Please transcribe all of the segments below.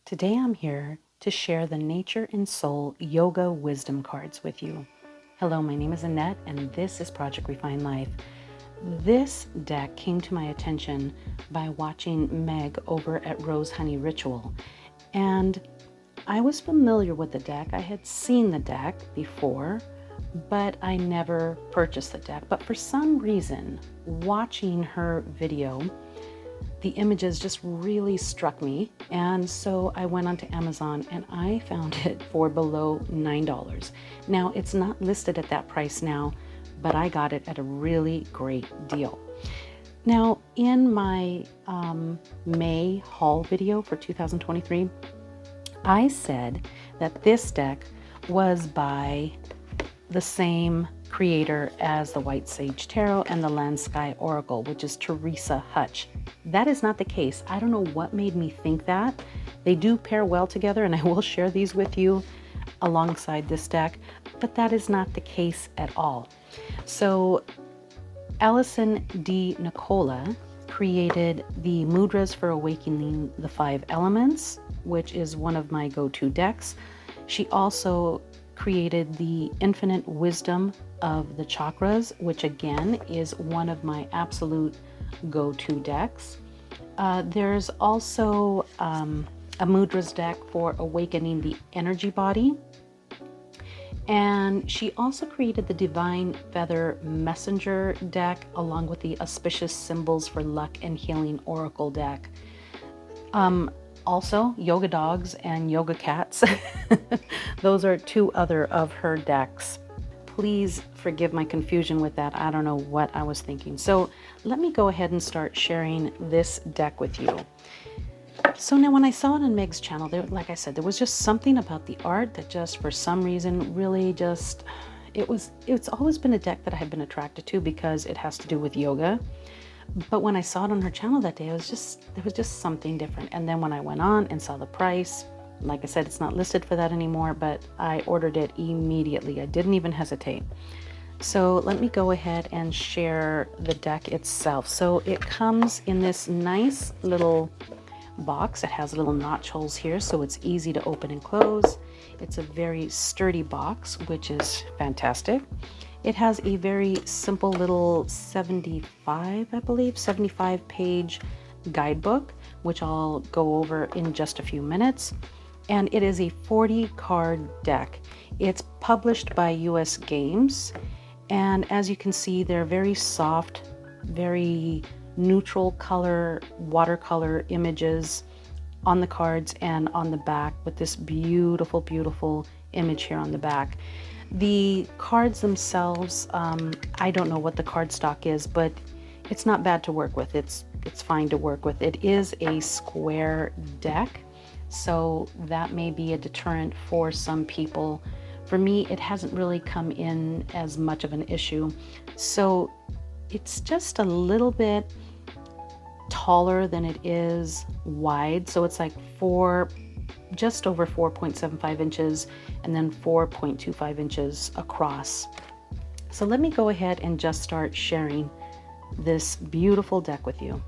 Today I'm here to share the Nature and Soul Yoga Wisdom cards with you. Hello, my name is Annette and this is Project Refine Life. This deck came to my attention by watching Meg over at Rose Honey Ritual, and I was familiar with the deck. I had seen the deck before, but I never purchased the deck. But for some reason, watching her video, the images just really struck me, and so I went onto Amazon and I found it for below $9. Now, it's not listed at that price now, but I got it at a really great deal. Now, in my May haul video for 2023, I said that this deck was by the same creator as the White Sage Tarot and the Land Sky Oracle, which is Teresa Hutch. That is not the case. I don't know what made me think that. They do pair well together, and I will share these with you alongside this deck, but that is not the case at all. So Allison D. Nicola created the Mudras for Awakening the Five Elements, which is one of my go-to decks. She also created the Infinite Wisdom of the Chakras, which again is one of my absolute go-to decks. There's also a Mudras deck for awakening the energy body. And she also created the Divine Feather Messenger deck along with the Auspicious Symbols for Luck and Healing Oracle deck. Also, Yoga Dogs and Yoga Cats. Those are two other of her decks. Please forgive my confusion with that. I don't know what I was thinking. So let me go ahead and start sharing this deck with you. So now when I saw it on Meg's channel, like I said, there was just something about the art that just for some reason really just, it's always been a deck that I have been attracted to because it has to do with yoga. But when I saw it on her channel that day, there was just something different. And then when I went on and saw the price, like I said, it's not listed for that anymore, but I ordered it immediately. I didn't even hesitate. So let me go ahead and share the deck itself. So it comes in this nice little box. It has little notch holes here, so it's easy to open and close. It's a very sturdy box, which is fantastic. It has a very simple little 75 page guidebook, which I'll go over in just a few minutes. And it is a 40 card deck. It's published by US Games. And as you can see, they're very soft, very neutral color, watercolor images on the cards and on the back with this beautiful, beautiful image here on the back. The cards themselves, I don't know what the card stock is, but it's not bad to work with. It's fine to work with. It is a square deck, so that may be a deterrent for some people. For me, it hasn't really come in as much of an issue. So it's just a little bit taller than it is wide. So it's like just over 4.75 inches and then 4.25 inches across. So let me go ahead and just start sharing this beautiful deck with you.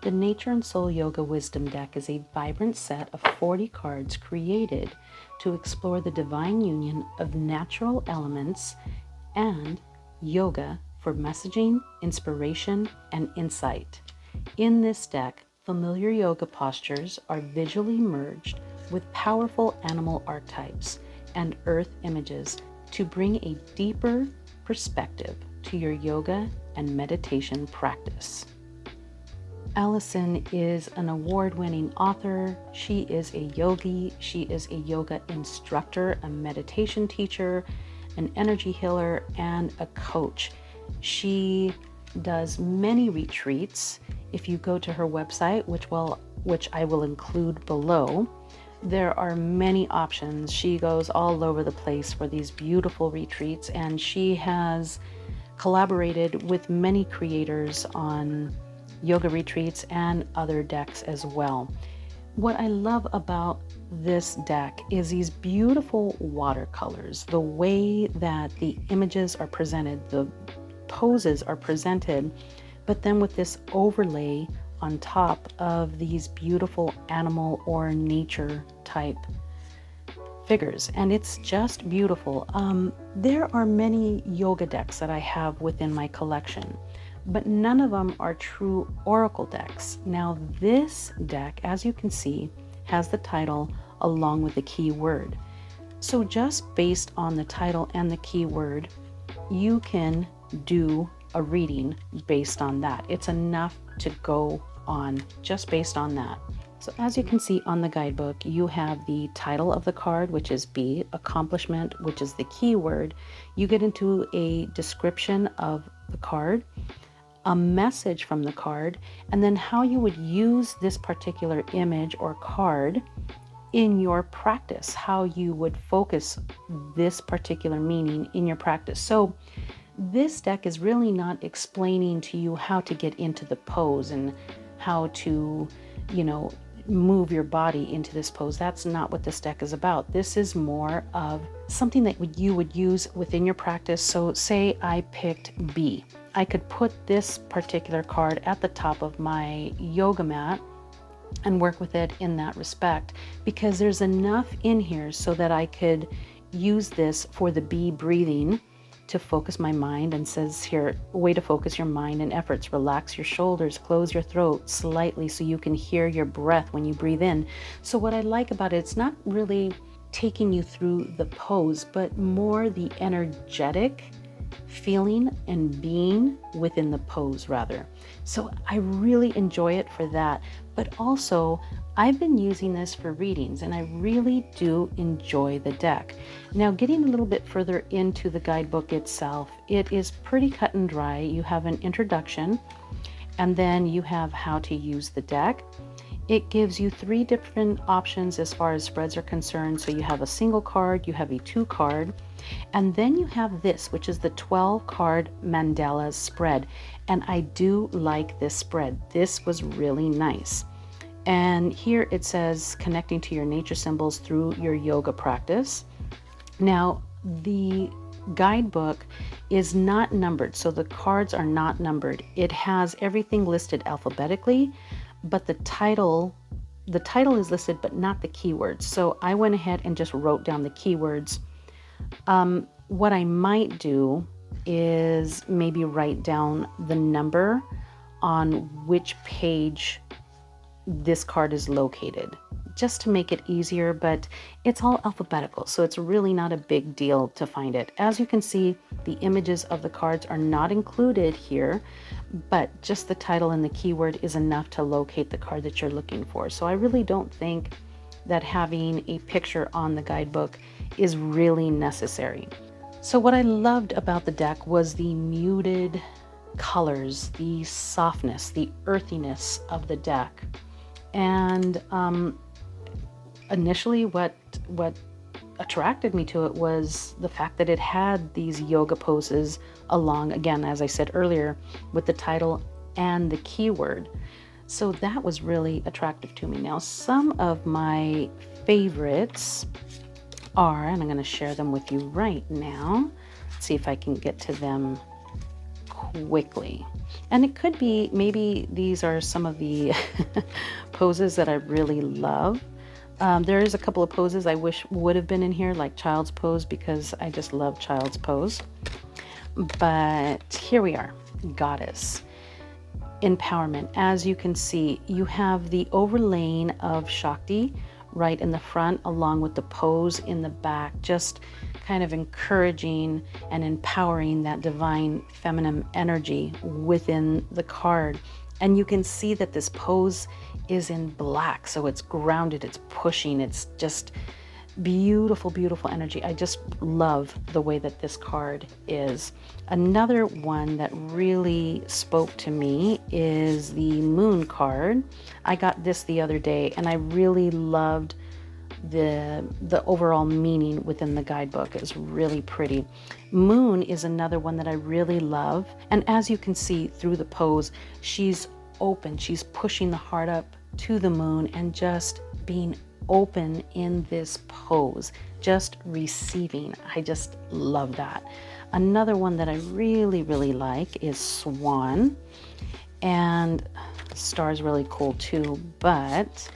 The Nature and Soul Yoga Wisdom Deck is a vibrant set of 40 cards created to explore the divine union of natural elements and yoga for messaging, inspiration, and insight. In this deck, familiar yoga postures are visually merged with powerful animal archetypes and earth images to bring a deeper perspective to your yoga and meditation practice. Allison is an award-winning author. She is a yogi. She is a yoga instructor, a meditation teacher, an energy healer, and a coach. She does many retreats. If you go to her website, which I will include below, there are many options. She goes all over the place for these beautiful retreats, and she has collaborated with many creators on yoga retreats and other decks as well. What I love about this deck is these beautiful watercolors, the way that the images are presented, the poses are presented, but then with this overlay on top of these beautiful animal or nature type figures, and it's just beautiful. There are many yoga decks that I have within my collection, but none of them are true oracle decks. Now this deck, as you can see, has the title along with the keyword. So just based on the title and the keyword, you can do a reading based on that. It's enough to go on just based on that. So as you can see on the guidebook, you have the title of the card, which is B, accomplishment, which is the keyword. You get into a description of the card, a message from the card, and then how you would use this particular image or card in your practice, how you would focus this particular meaning in your practice. So this deck is really not explaining to you how to get into the pose and how to, move your body into this pose. That's not what this deck is about. This is more of something that you would use within your practice. So say I picked B. I could put this particular card at the top of my yoga mat and work with it in that respect, because there's enough in here so that I could use this for the B breathing to focus my mind, and says here, a way to focus your mind and efforts. Relax your shoulders, close your throat slightly so you can hear your breath when you breathe in. So what I like about it, it's not really taking you through the pose, but more the energetic feeling and being within the pose rather. So I really enjoy it for that. But also I've been using this for readings and I really do enjoy the deck. Now getting a little bit further into the guidebook itself, it is pretty cut and dry. You have an introduction and then you have how to use the deck. It gives you 3 different options as far as spreads are concerned. So you have a single card, you have a 2 card, and then you have this, which is the 12 card mandala spread. And I do like this spread. This was really nice. And here it says connecting to your nature symbols through your yoga practice. Now the guidebook is not numbered, so the cards are not numbered. It has everything listed alphabetically, but the title is listed but not the keywords. So I went ahead and just wrote down the keywords. What I might do is maybe write down the number on which page this card is located, just to make it easier, but it's all alphabetical, so it's really not a big deal to find it. As you can see, the images of the cards are not included here, but just the title and the keyword is enough to locate the card that you're looking for. So I really don't think that having a picture on the guidebook is really necessary. So what I loved about the deck was the muted colors, the softness, the earthiness of the deck. And initially what attracted me to it was the fact that it had these yoga poses along, again, as I said earlier, with the title and the keyword. So that was really attractive to me. Now, some of my favorites are, and I'm going to share them with you right now. Let's see if I can get to them quickly. And it could be, maybe these are some of the poses that I really love. There is a couple of poses I wish would have been in here, like child's pose, because I just love child's pose. But here we are, goddess. Empowerment. As you can see, you have the overlaying of Shakti right in the front, along with the pose in the back, just kind of encouraging and empowering that divine feminine energy within the card. And you can see that this pose is in black, so it's grounded, it's pushing, it's just beautiful, beautiful energy. I just love the way that this card is. Another one that really spoke to me is the Moon card. I got this the other day and I really loved the overall meaning within the guidebook. Is really pretty. Moon is another one that I really love, and as you can see through the pose, she's open, she's pushing the heart up to the moon and just being open in this pose, just receiving. I just love that. Another one that I really, really like is Swan, and Star's really cool too, but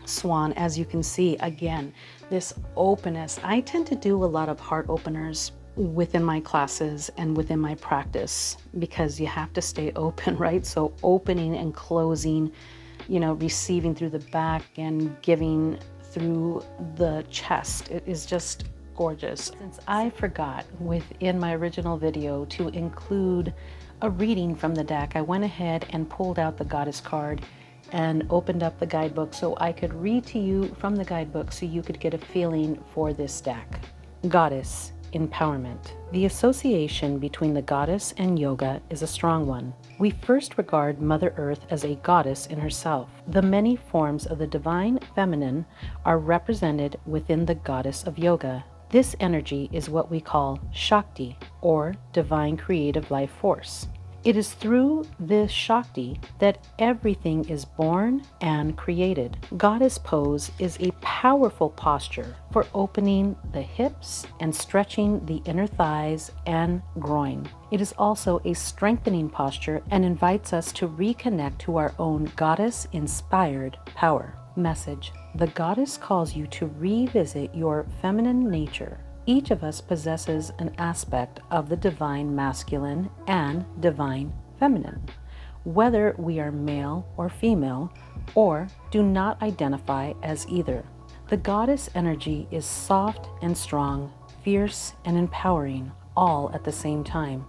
Swan, as you can see, again, this openness. I tend to do a lot of heart openers within my classes and within my practice because you have to stay open, right? So opening and closing, receiving through the back and giving through the chest. It is just gorgeous. Since I forgot within my original video to include a reading from the deck, I went ahead and pulled out the goddess card and opened up the guidebook so I could read to you from the guidebook so you could get a feeling for this deck. Goddess, empowerment. The association between the goddess and yoga is a strong one. We first regard Mother Earth as a goddess in herself. The many forms of the divine feminine are represented within the goddess of yoga. This energy is what we call Shakti, or divine creative life force. It is through this Shakti that everything is born and created. Goddess pose is a powerful posture for opening the hips and stretching the inner thighs and groin. It is also a strengthening posture and invites us to reconnect to our own goddess-inspired power. Message: the goddess calls you to revisit your feminine nature. Each of us possesses an aspect of the divine masculine and divine feminine, whether we are male or female or do not identify as either. The goddess energy is soft and strong, fierce and empowering, all at the same time.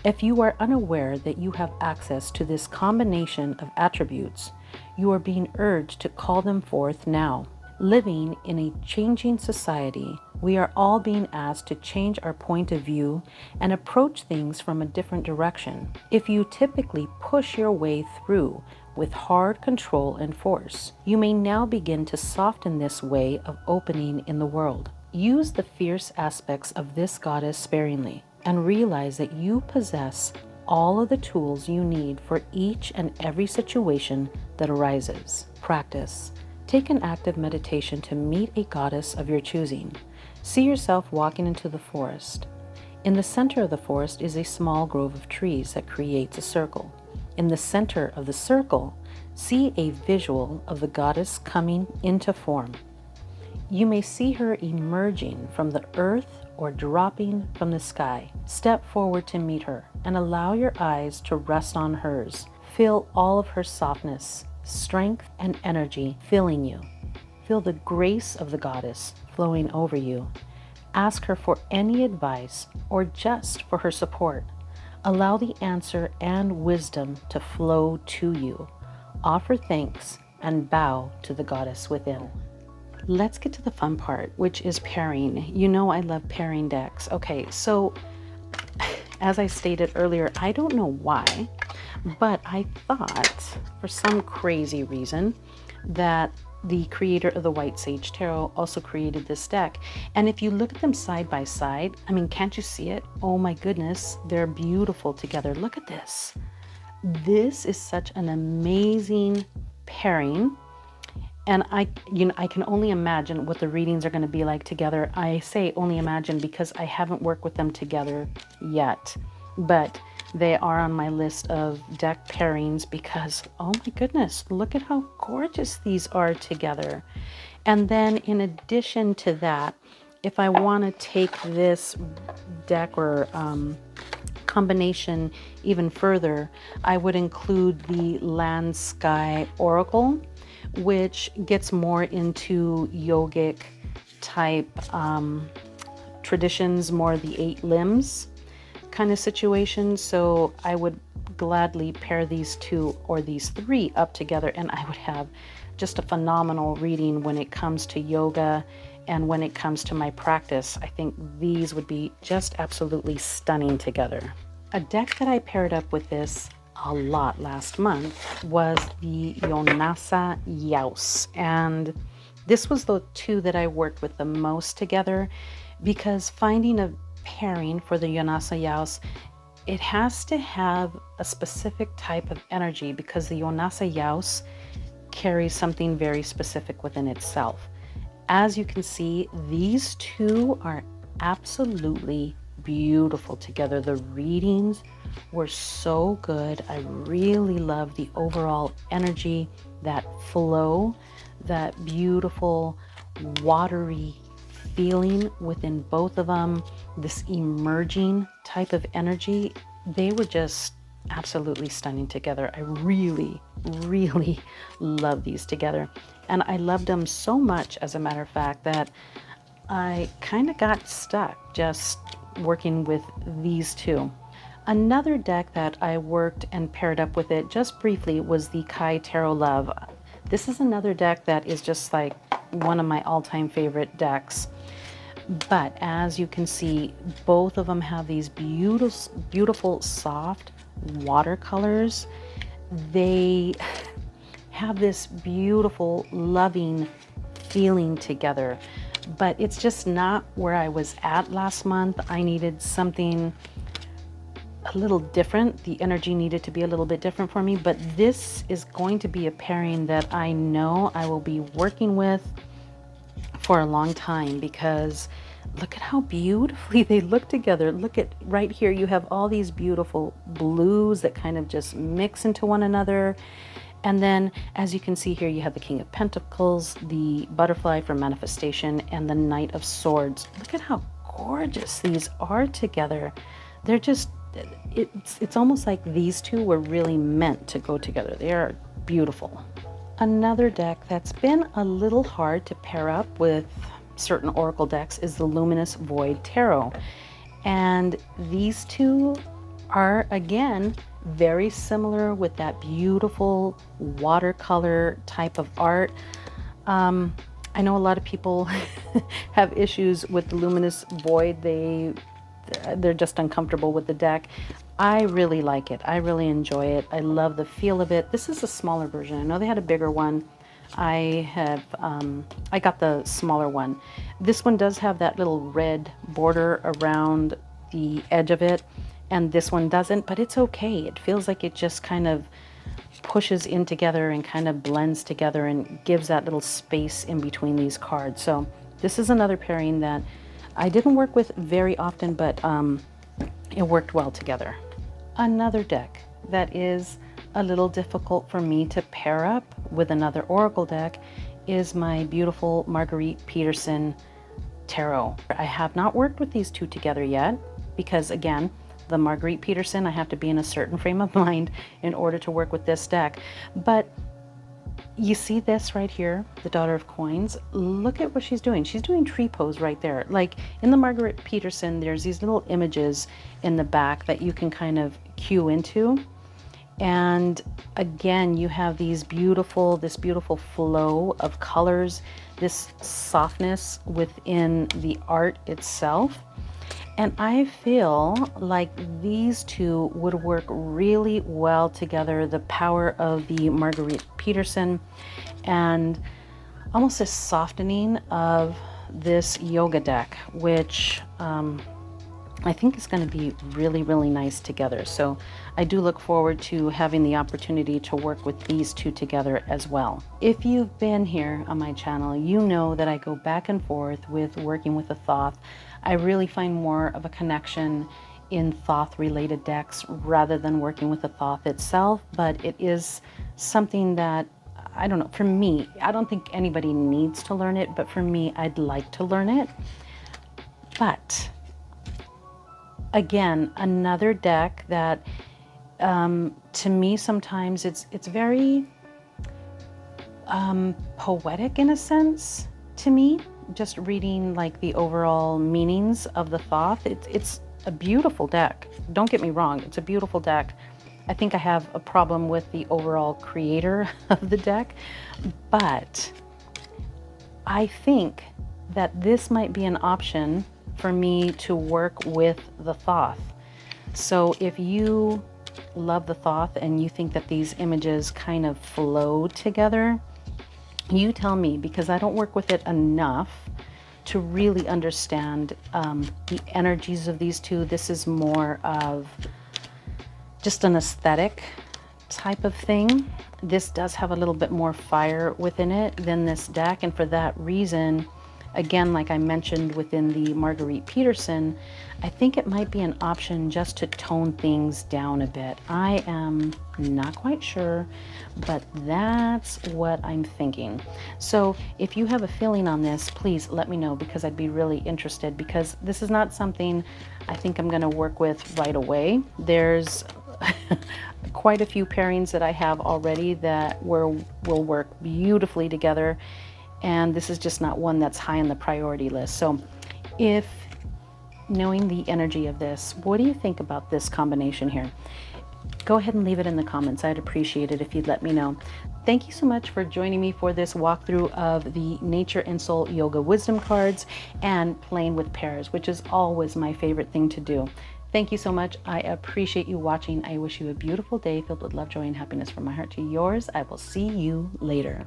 If you are unaware that you have access to this combination of attributes, you are being urged to call them forth now. Living in a changing society, we are all being asked to change our point of view and approach things from a different direction. If you typically push your way through with hard control and force, you may now begin to soften this way of opening in the world. Use the fierce aspects of this goddess sparingly and realize that you possess all of the tools you need for each and every situation that arises. Practice. Take an active meditation to meet a goddess of your choosing. See yourself walking into the forest. In the center of the forest is a small grove of trees that creates a circle. In the center of the circle, see a visual of the goddess coming into form. You may see her emerging from the earth or dropping from the sky. Step forward to meet her and allow your eyes to rest on hers. Feel all of her softness, strength, and energy filling you. Feel the grace of the goddess flowing over you. Ask her for any advice or just for her support. Allow the answer and wisdom to flow to you. Offer thanks and bow to the goddess within. Let's get to the fun part, which is pairing. You know I love pairing decks. Okay, so as I stated earlier, I don't know why, but I thought for some crazy reason that the creator of the White Sage Tarot also created this deck. And if you look at them side by side, I mean, can't you see it? Oh my goodness, they're beautiful together. Look at this. This is such an amazing pairing. And I can only imagine what the readings are going to be like together. I say only imagine because I haven't worked with them together yet. But They are on my list of deck pairings because, oh my goodness, look at how gorgeous these are together. And then in addition to that, if I want to take this deck or combination even further, I would include the Land Sky Oracle, which gets more into yogic type traditions, more the 8 limbs kind of situation. So I would gladly pair these 2 or these 3 up together, and I would have just a phenomenal reading when it comes to yoga and when it comes to my practice. I think these would be just absolutely stunning together. A deck that I paired up with this a lot last month was the Jonasa Jaus, and this was the 2 that I worked with the most together, because finding a pairing for the Jonasa Jaus, it has to have a specific type of energy, because the Jonasa Jaus carries something very specific within itself. As you can see, these 2 are absolutely beautiful together. The readings were so good. I really love the overall energy, that flow, that beautiful watery feeling within both of them, this emerging type of energy. They were just absolutely stunning together. I really, really love these together. And I loved them so much, as a matter of fact, that I kind of got stuck just working with these 2. Another deck that I worked and paired up with it just briefly was the Kai Tarot Love. This is another deck that is just like one of my all-time favorite decks. But as you can see, both of them have these beautiful, beautiful soft watercolors. They have this beautiful, loving feeling together. But it's just not where I was at last month. I needed something a little different. The energy needed to be a little bit different for me. But this is going to be a pairing that I know I will be working with for a long time, because look at how beautifully they look together. Look at right here, you have all these beautiful blues that kind of just mix into one another. And then, as you can see here, you have the King of Pentacles, the Butterfly for manifestation, and the Knight of Swords. Look at how gorgeous these are together. They're just, it's almost like these 2 were really meant to go together. They are beautiful. Another deck that's been a little hard to pair up with certain oracle decks is the Luminous Void Tarot. And these 2 are, again, very similar with that beautiful watercolor type of art. I know a lot of people have issues with the Luminous Void. They're just uncomfortable with the deck. I really like it. I really enjoy it. I love the feel of it. This is a smaller version. I know they had a bigger one. I got the smaller one. This one does have that little red border around the edge of it, and this one doesn't, but it's okay. It feels like it just kind of pushes in together and kind of blends together and gives that little space in between these cards. So this is another pairing that I didn't work with very often, but it worked well together. Another deck that is a little difficult for me to pair up with another oracle deck is my beautiful Marguerite Peterson Tarot. I have not worked with these 2 together yet, because again, the Marguerite Peterson, I have to be in a certain frame of mind in order to work with this deck. But you see this right here, the Daughter of Coins. Look at what she's doing. She's doing tree pose right there. Like in the Marguerite Peterson, there's these little images in the back that you can kind of cue into. And again, you have this beautiful flow of colors, this softness within the art itself. And I feel like these 2 would work really well together. The power of the Marguerite Peterson and almost a softening of this yoga deck, which I think is going to be really, really nice together. So I do look forward to having the opportunity to work with these 2 together as well. If you've been here on my channel, you know that I go back and forth with working with the Thoth. I really find more of a connection in Thoth related decks rather than working with the Thoth itself, but it is something that, I don't know, for me, I don't think anybody needs to learn it, but for me, I'd like to learn it. But again, another deck that to me sometimes it's very poetic in a sense to me, just reading like the overall meanings of the Thoth. It's a beautiful deck. Don't get me wrong, it's a beautiful deck. I think I have a problem with the overall creator of the deck, but I think that this might be an option for me to work with the Thoth. So if you love the Thoth and you think that these images kind of flow together, you tell me, because I don't work with it enough to really understand the energies of these two. This is more of just an aesthetic type of thing. This does have a little bit more fire within it than this deck, and for that reason, again, like I mentioned within the Marguerite Peterson, I think it might be an option just to tone things down a bit. I am not quite sure, but that's what I'm thinking. So if you have a feeling on this, please let me know, because I'd be really interested, because this is not something I think I'm going to work with right away. There's quite a few pairings that I have already that will work beautifully together, and this is just not one that's high on the priority list. So if knowing the energy of this, what do you think about this combination here? Go ahead and leave it in the comments. I'd appreciate it if you'd let me know. Thank you so much for joining me for this walkthrough of the Nature and Soul Yoga Wisdom cards and playing with pairs, which is always my favorite thing to do. Thank you so much. I appreciate you watching. I wish you a beautiful day filled with love, joy, and happiness from my heart to yours. I will see you later.